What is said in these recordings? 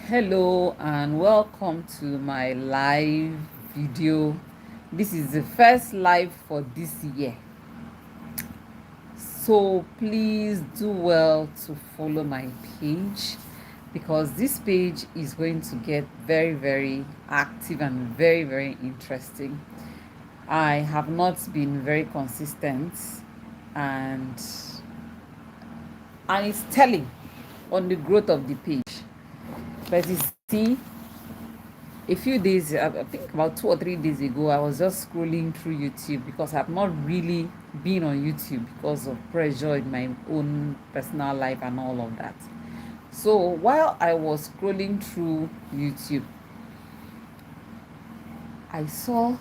Hello and welcome to my live video. This is the first live for this year. So please do well to follow my page because this page is going to get very, very active and very, very interesting. I have not been very consistent and and it's telling on the growth of the page. But you see, a few days, I think about 2 or 3 days ago, I was just scrolling through YouTube because I've not really been on YouTube because of pressure in my own personal life and all of that. So while I was scrolling through YouTube, I saw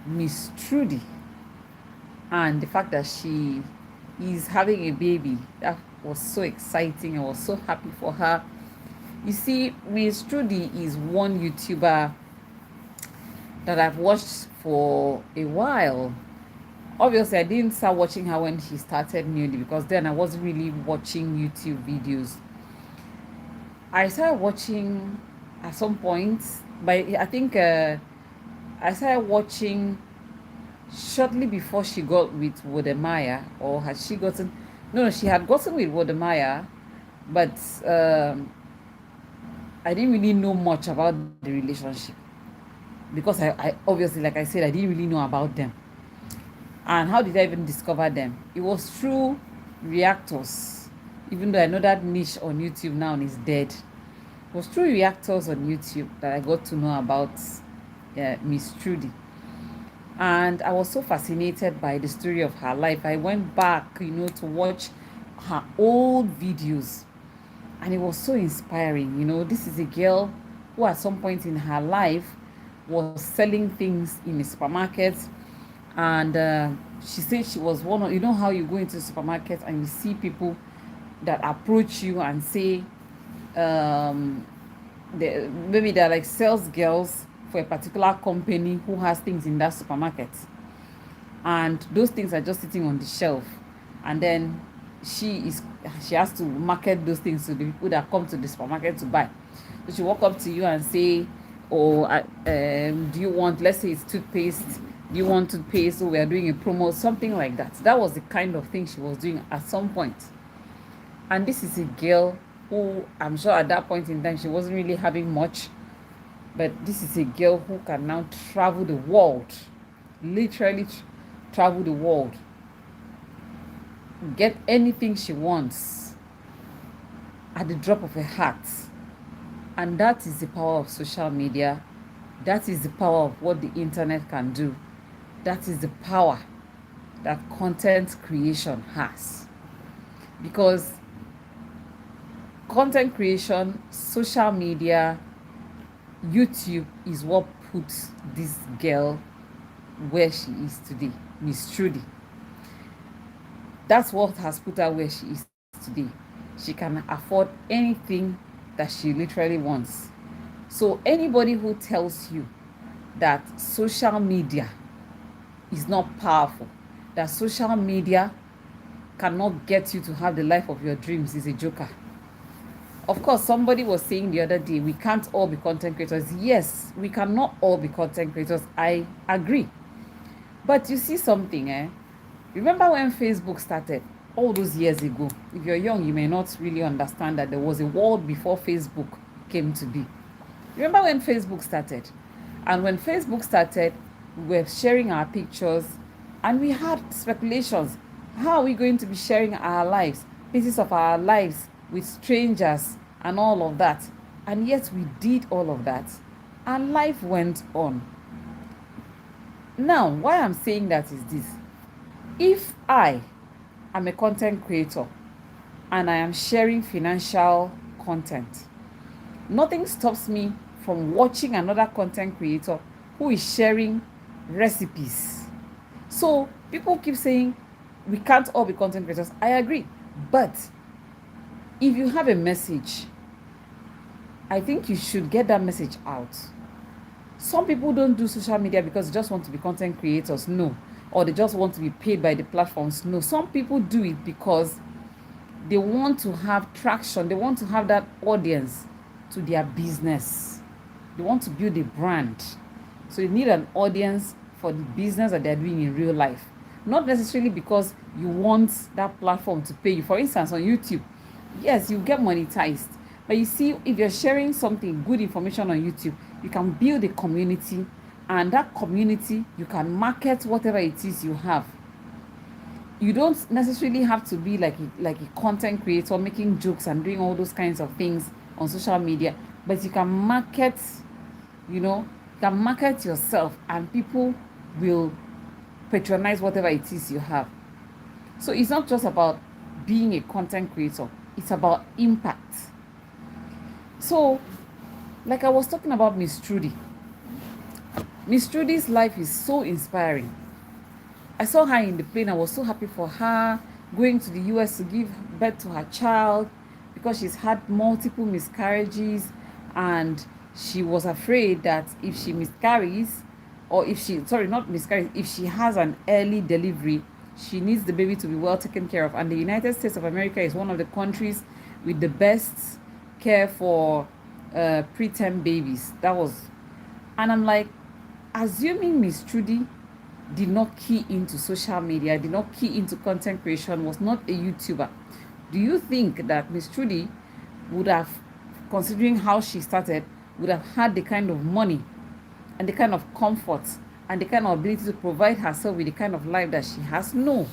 Miss Trudy and the fact that she is having a baby. That was so exciting. I was so happy for her. You see, Miss Trudy is one YouTuber that I've watched for a while. Obviously, I didn't start watching her when she started newly because then I wasn't really watching YouTube videos. I started watching at some point, but I think I started watching shortly before she got with Wodemaya, or had she gotten? No, she had gotten with Wodemaya, but I didn't really know much about the relationship because I obviously, like I said, I didn't really know about them. And how did I even discover them? It was through reactors, even though I know that niche on YouTube now is dead. It was through reactors on YouTube that I got to know about Miss Trudy. And I was so fascinated by the story of her life. I went back, to watch her old videos. And it was so inspiring. This is a girl who at some point in her life was selling things in a supermarket, and she said she was one of, how you go into the supermarket and you see people that approach you and say maybe they're like sales girls for a particular company who has things in that supermarket, and those things are just sitting on the shelf, and then she has to market those things to the people that come to the supermarket to buy. So she walk up to you and say, oh, do you want, let's say it's toothpaste, do you want toothpaste? So we are doing a promo, something like that. That was the kind of thing she was doing at some point. And this is a girl who, I'm sure at that point in time she wasn't really having much, but this is a girl who can now travel the world, literally travel the world, get anything she wants at the drop of a hat. And that is the power of social media. That is the power of what the internet can do. That is the power that content creation has. Because content creation, social media, YouTube is what puts this girl where she is today, Miss Trudy. That's what has put her where she is today. She can afford anything that she literally wants. So anybody who tells you that social media is not powerful, that social media cannot get you to have the life of your dreams, is a joker. Of course, somebody was saying the other day, we can't all be content creators. Yes, we cannot all be content creators. I agree. But you see something, Remember when Facebook started all those years ago? If you're young, you may not really understand that there was a world before Facebook came to be. Remember when Facebook started? And when Facebook started, we were sharing our pictures and we had speculations. How are we going to be sharing our lives, pieces of our lives with strangers and all of that? And yet we did all of that and life went on. Now, why I'm saying that is this. If I am a content creator and I am sharing financial content, nothing stops me from watching another content creator who is sharing recipes. So people keep saying we can't all be content creators. I agree. But if you have a message, I think you should get that message out. Some people don't do social media because they just want to be content creators. No. Or they just want to be paid by the platforms. No, some people do it because they want to have traction. They want to have that audience. to their business. They want to build a brand. So you need an audience for the business that they're doing in real life. Not necessarily because you want that platform to pay you. For instance, on YouTube, yes, you get monetized. But you see, if you're sharing something, good information on YouTube, you can build a community, and that community, you can market whatever it is you have. You don't necessarily have to be like a content creator making jokes and doing all those kinds of things on social media, but you can market, you can market yourself, and people will patronize whatever it is you have. So it's not just about being a content creator, it's about impact. So, like I was talking about Miss Trudy. Miss Trudy's life is so inspiring. I saw her in the plane. I was so happy for her, going to the US to give birth to her child, because she's had multiple miscarriages, and she was afraid that if she miscarries, or if she, sorry, not miscarries, if she has an early delivery, she needs the baby to be well taken care of. And the United States of America is one of the countries with the best care for preterm babies. And I'm like, assuming Miss Trudy did not key into social media, did not key into content creation, was not a YouTuber, do you think that Miss Trudy would have, considering how she started, would have had the kind of money and the kind of comfort and the kind of ability to provide herself with the kind of life that she has? No.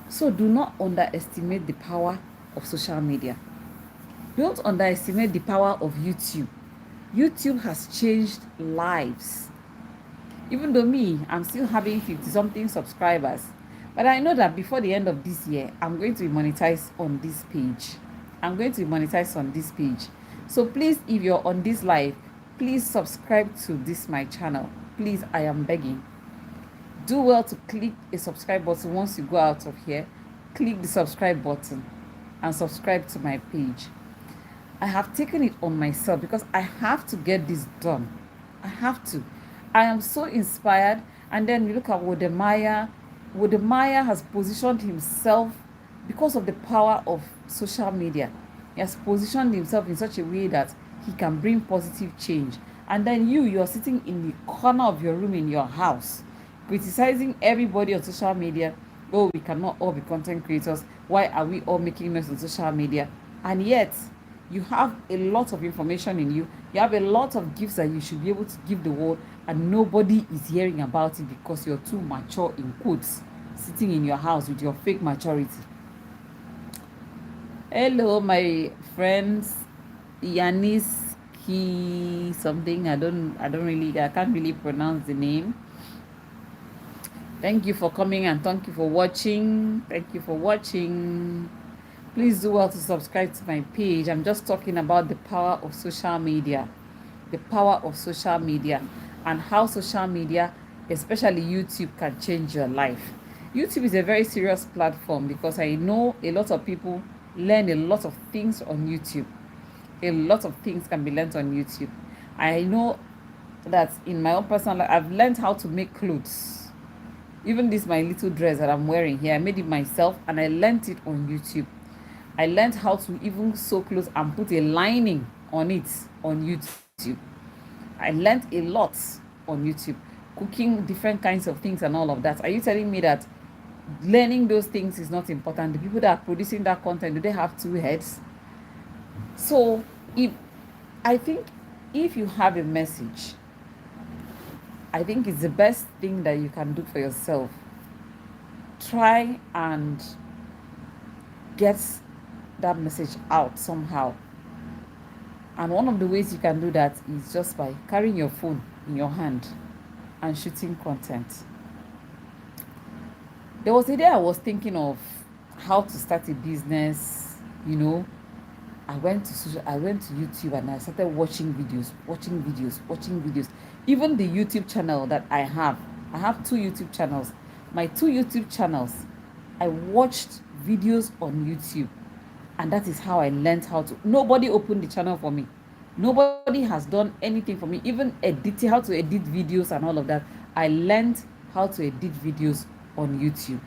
So do not underestimate the power of social media. Don't underestimate the power of YouTube. YouTube has changed lives. Even though I'm still having 50-something subscribers, but I know that before the end of this year, I'm going to be monetized on this page. So please, if you're on this live, please subscribe to this my channel. Please, I am begging. Do well to click a subscribe button. Once you go out of here, click the subscribe button and subscribe to my page. I have taken it on myself because I have to get this done. I have to. I am so inspired. And then you look at Wodemaya. Wodemaya has positioned himself because of the power of social media. He has positioned himself in such a way that he can bring positive change. And then you're sitting in the corner of your room in your house, criticizing everybody on social media. Oh, we cannot all be content creators. Why are we all making noise on social media? And yet, you have a lot of information in you. You have a lot of gifts that you should be able to give the world, and nobody is hearing about it because you're too mature, in quotes, sitting in your house with your fake maturity. Hello, my friends. Yanis Ki something. I can't really pronounce the name. Thank you for coming and thank you for watching. Please do well to subscribe to my page. I'm just talking about the power of social media. And how social media, especially YouTube, can change your life. YouTube is a very serious platform because I know a lot of people learn a lot of things on YouTube. A lot of things can be learned on YouTube. I know that in my own personal life, I've learned how to make clothes. Even this my little dress that I'm wearing here, I made it myself and I learned it on YouTube. I learned how to even sew clothes and put a lining on it on YouTube. I learned a lot on YouTube, cooking different kinds of things and all of that. Are you telling me that learning those things is not important? The people that are producing that content, do they have two heads? So I think if you have a message, I think it's the best thing that you can do for yourself. Try and get that message out somehow. And one of the ways you can do that is just by carrying your phone in your hand and shooting content. There was a day I was thinking of how to start a business. I went to YouTube and I started watching videos. Even the YouTube channel that I have 2 YouTube channels. My 2 YouTube channels, I watched videos on YouTube, and that is how I learned how to. Nobody opened the channel for me. Nobody has done anything for me, even how to edit videos and all of that. I learned how to edit videos on YouTube.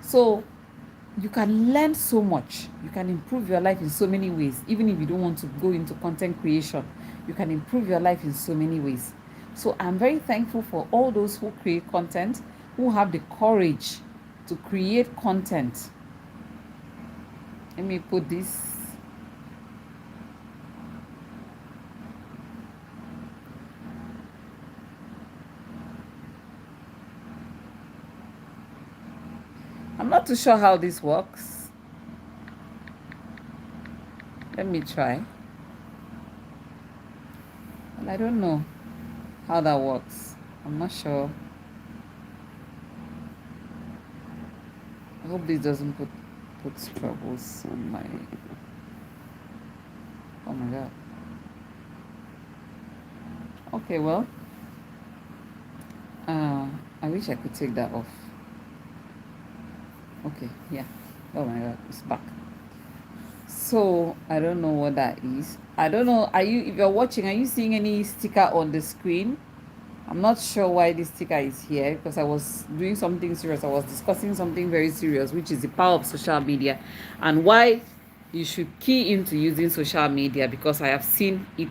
So you can learn so much. You can improve your life in so many ways. Even if you don't want to go into content creation, you can improve your life in so many ways. So I'm very thankful for all those who create content, who have the courage to create content. Let me put this. I'm not too sure how this works. Let me try. Well, I don't know how that works. I'm not sure. I hope this doesn't put troubles on my. Oh my god. Okay, well, I wish I could take that off. Okay, yeah. Oh my god, it's back. So I don't know what that is. I don't know. Are you, if you're watching, are you seeing any sticker on the screen? I'm not sure why this sticker is here, because I was doing something serious. I was discussing something very serious, which is the power of social media and why you should key into using social media, because I have seen it.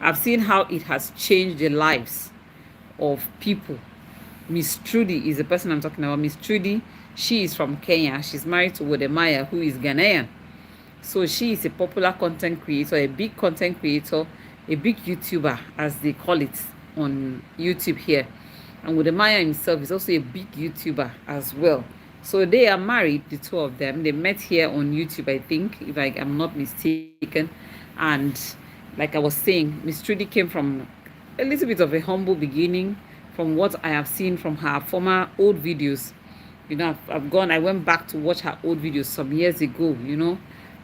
I've seen how it has changed the lives of people. Miss Trudy is the person I'm talking about. Miss Trudy, she is from Kenya. She's married to Wodemaya, who is Ghanaian. So she is a popular content creator, a big content creator, a big YouTuber, as they call it on YouTube here. And Wodemaya himself is also a big YouTuber as well. So they are married, the two of them. They met here on YouTube, I think, if I am not mistaken. And like I was saying, Miss Trudy came from a little bit of a humble beginning from what I have seen from her former old videos. You know, I went back to watch her old videos some years ago, you know,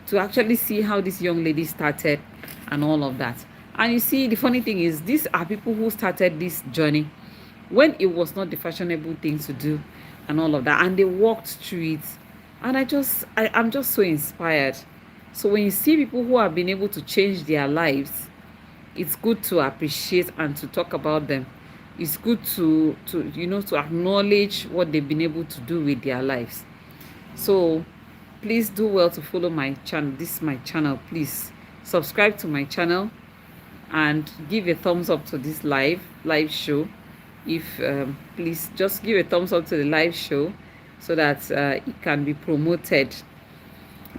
to actually see how this young lady started and all of that. And you see, the funny thing is, these are people who started this journey when it was not the fashionable thing to do and all of that. And they walked through it. And I'm just so inspired. So when you see people who have been able to change their lives, it's good to appreciate and to talk about them. It's good to to acknowledge what they've been able to do with their lives. So please do well to follow my channel. This is my channel. Please subscribe to my channel and give a thumbs up to this live show. If please just give a thumbs up to the live show so that it can be promoted.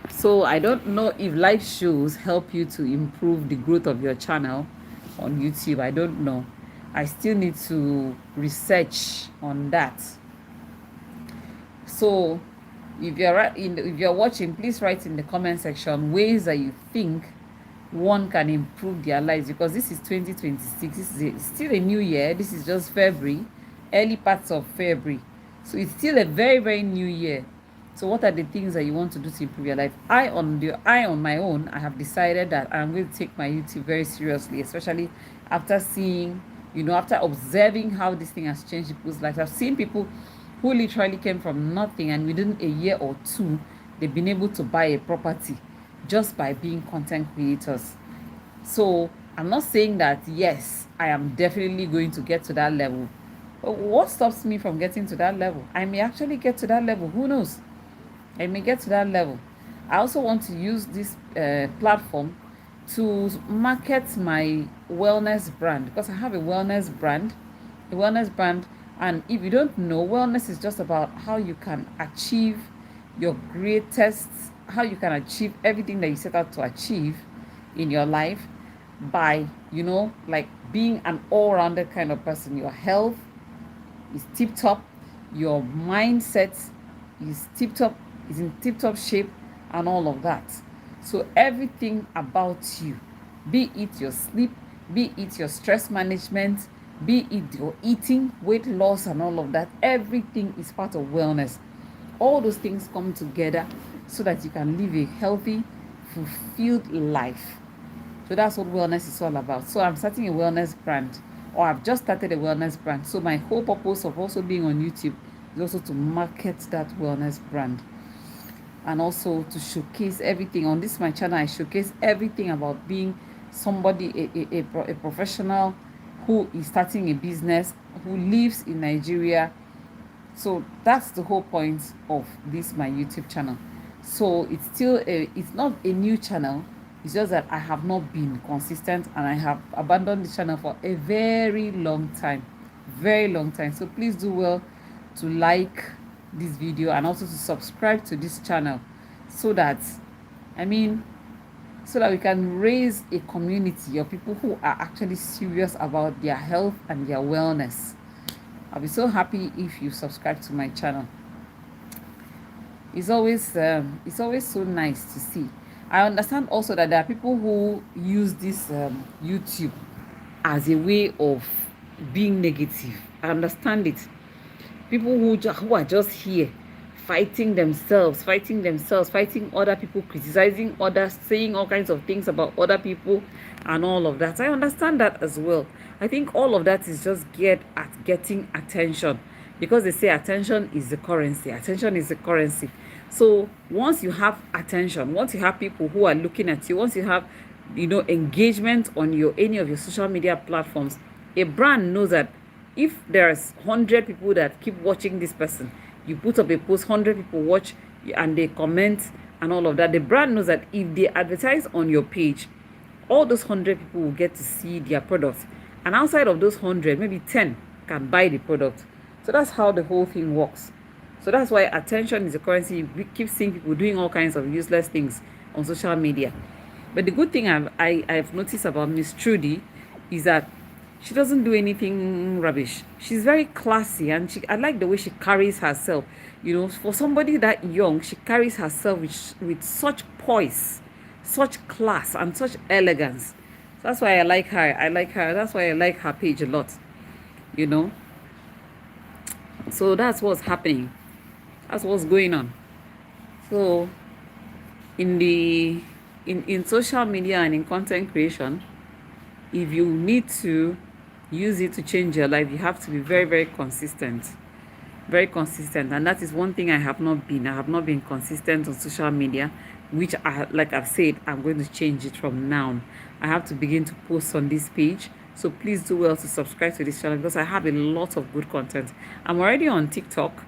So I don't know if live shows help you to improve the growth of your channel on YouTube. I don't know. I still need to research on that. So if you're watching, please write in the comment section ways that you think one can improve their lives, because this is 2026. This is still a new year. This is just February, early parts of February. So it's still a very, very new year. So what are the things that you want to do to improve your life? I on my own, I have decided that I'm going to take my YouTube very seriously, especially after seeing, after observing how this thing has changed people's lives. I've seen people who literally came from nothing, and within a year or two, they've been able to buy a property just by being content creators. So I'm not saying that, yes, I am definitely going to get to that level. But what stops me from getting to that level? I may actually get to that level. Who knows? I may get to that level. I also want to use this platform to market my wellness brand, because I have a wellness brand. And if you don't know, wellness is just about how you can achieve your greatest, how you can achieve everything that you set out to achieve in your life by, like being an all-rounded kind of person. Your health is tip-top, your mindset is tip-top, is in tip-top shape, and all of that. So everything about you, be it your sleep, be it your stress management, be it your eating, weight loss, and all of that, everything is part of wellness. All those things come together so that you can live a healthy, fulfilled life. So that's what wellness is all about. So I'm starting a wellness brand, or I've just started a wellness brand. So my whole purpose of also being on YouTube is also to market that wellness brand, and also to showcase everything. On this my channel, I showcase everything about being somebody, a professional who is starting a business, who lives in Nigeria, So that's the whole point of this my YouTube channel. So it's still it's not a new channel. It's just that I have not been consistent and I have abandoned the channel for a very long time. Very long time. So please do well to like this video and also to subscribe to this channel so that I mean so that we can raise a community of people who are actually serious about their health and their wellness. I'll be so happy if you subscribe to my channel. It's always so nice to see. I understand also that there are people who use this YouTube as a way of being negative. I understand it. People who are just here fighting themselves, fighting other people, criticizing others, saying all kinds of things about other people and all of that. I understand that as well. I think all of that is just geared at getting attention, because they say attention is the currency. Attention is the currency. So once you have attention, once you have people who are looking at you, once you have engagement on your any of your social media platforms, a brand knows that if there's 100 people that keep watching this person, you put up a post, 100 people watch and they comment and all of that, the brand knows that if they advertise on your page, all those 100 people will get to see their product, and outside of those 100, maybe 10 can buy the product. So that's how the whole thing works. So that's why attention is a currency. We keep seeing people doing all kinds of useless things on social media. But the good thing I've noticed about Miss Trudy is that she doesn't do anything rubbish. She's very classy, and I like the way she carries herself. For somebody that young, she carries herself with such poise, such class, and such elegance. So that's why I like her. That's why I like her page a lot. So that's what's happening. That's what's going on. So in social media and in content creation, if you need to use it to change your life, you have to be very, very consistent. Very consistent. And that is one thing I have not been consistent on social media, which like I've said, I'm going to change it from now. I have to begin to post on this page. So please do well to subscribe to this channel, because I have a lot of good content. I'm already on TikTok,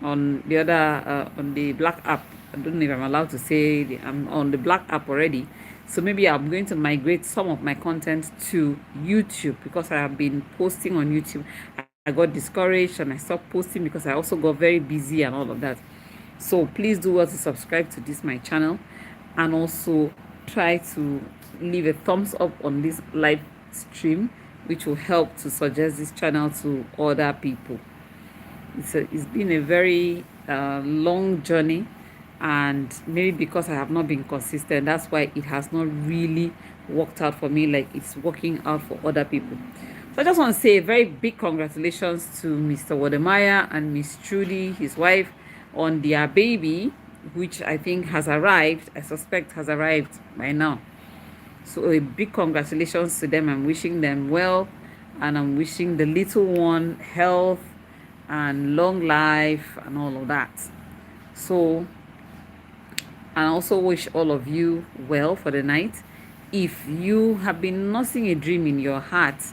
on the other on the black app. I don't know if I'm allowed to say I'm on the black app already. So maybe I'm going to migrate some of my content to YouTube, because I have been posting on YouTube. I got discouraged and I stopped posting because I also got very busy and all of that. So please do well to subscribe to this my channel, and also try to leave a thumbs up on this live stream, which will help to suggest this channel to other people. It's been a very long journey, and maybe because I have not been consistent, that's why it has not really worked out for me like it's working out for other people. So I just want to say a very big congratulations to Mr. Wodemaya and Miss Trudy, his wife, on their baby, which I think has arrived. I suspect has arrived by now. So a big congratulations to them. I'm wishing them well, and I'm wishing the little one health and long life and all of that. So I also wish all of you well for the night. If you have been nursing a dream in your heart,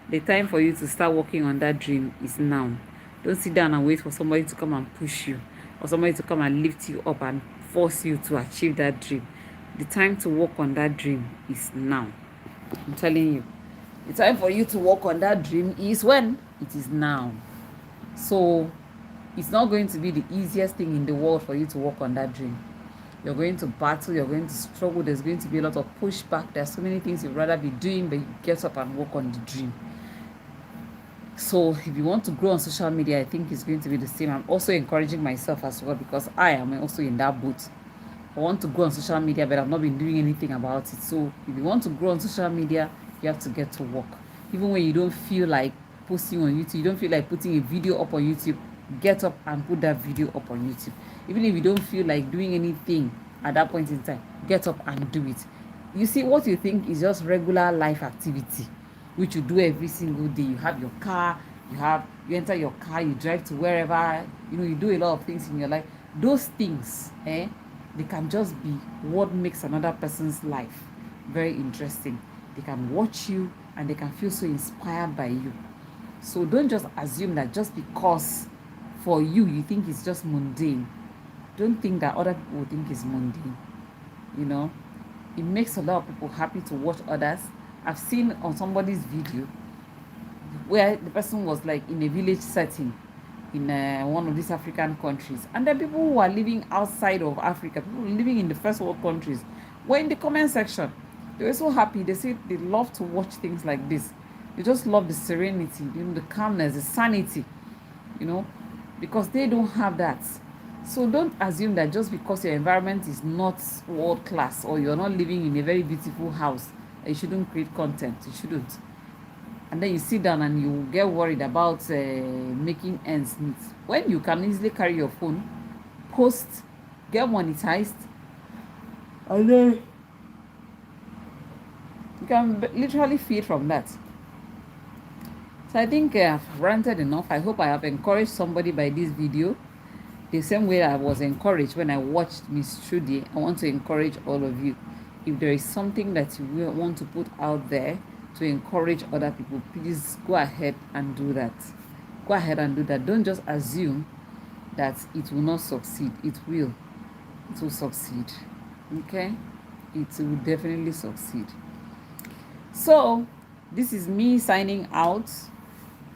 the time for you to start working on that dream is now. Don't sit down and wait for somebody to come and push you, or somebody to come and lift you up and force you to achieve that dream. The time to work on that dream is now. I'm telling you. The time for you to work on that dream is when? It is now. So it's not going to be the easiest thing in the world for you to work on that dream. You're going to battle, you're going to struggle, there's going to be a lot of pushback. There's so many things you'd rather be doing, but you get up and work on the dream. So if you want to grow on social media, I think it's going to be the same. I'm also encouraging myself as well, because I am also in that boat. I want to grow on social media, but I've not been doing anything about it. So if you want to grow on social media, you have to get to work. Even when you don't feel like posting on YouTube, you don't feel like putting a video up on YouTube, get up and put that video up on YouTube. Even if you don't feel like doing anything at that point in time, get up and do it. You see, what you think is just regular life activity, which you do every single day. You have your car, you enter your car, you drive to wherever, you do a lot of things in your life. Those things, they can just be what makes another person's life very interesting. They can watch you and they can feel so inspired by you. So don't just assume that just because for you, you think it's just mundane. Don't think that other people will think it's mundane. You know, it makes a lot of people happy to watch others. I've seen on somebody's video where the person was like in a village setting in one of these African countries, and the people who are living outside of Africa, people living in the first world countries, were in the comment section. They were so happy. They said they love to watch things like this. They just love the serenity, the calmness, the sanity, you know, because they don't have that. So don't assume that just because your environment is not world class or you're not living in a very beautiful house, you shouldn't create content. You shouldn't. And then you sit down and you get worried about making ends meet when you can easily carry your phone, post, get monetized, and then you can literally feed from that. So I think I've ranted enough. I hope I have encouraged somebody by this video the same way I was encouraged when I watched Miss Trudy. I want to encourage all of you. If there is something that you want to put out there to encourage other people, please go ahead and do that. Go ahead and do that. Don't just assume that it will not succeed. It will. It will succeed. Okay? It will definitely succeed. So, this is me signing out.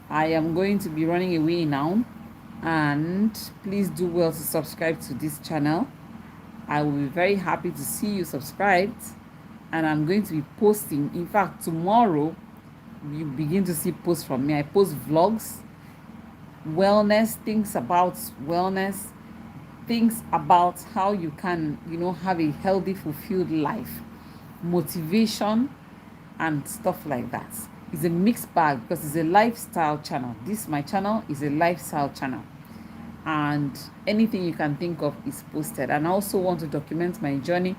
I am going to be running away now. And please do well to subscribe to this channel. I will be very happy to see you subscribed. And I'm going to be posting. In fact, tomorrow, you begin to see posts from me. I post vlogs, wellness, things about wellness, things about how you can, have a healthy, fulfilled life, motivation, and stuff like that. It's a mixed bag because it's a lifestyle channel. My channel is a lifestyle channel. And anything you can think of is posted. And I also want to document my journey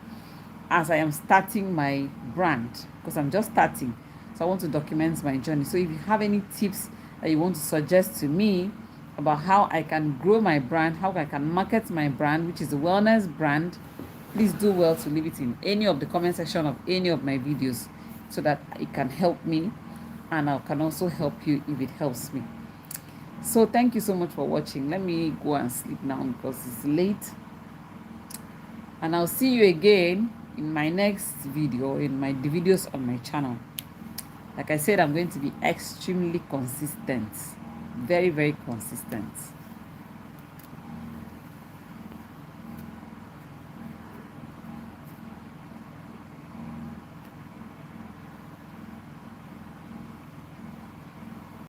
as I am starting my brand, because I'm just starting. So I want to document my journey. So if you have any tips that you want to suggest to me about how I can grow my brand, how I can market my brand, which is a wellness brand, please do well to leave it in any of the comment section of any of my videos so that it can help me and I can also help you if it helps me. So thank you so much for watching. Let me go and sleep now because it's late. And I'll see you again in my next video, in the videos on my channel. Like I said, I'm going to be extremely consistent. Very, very consistent.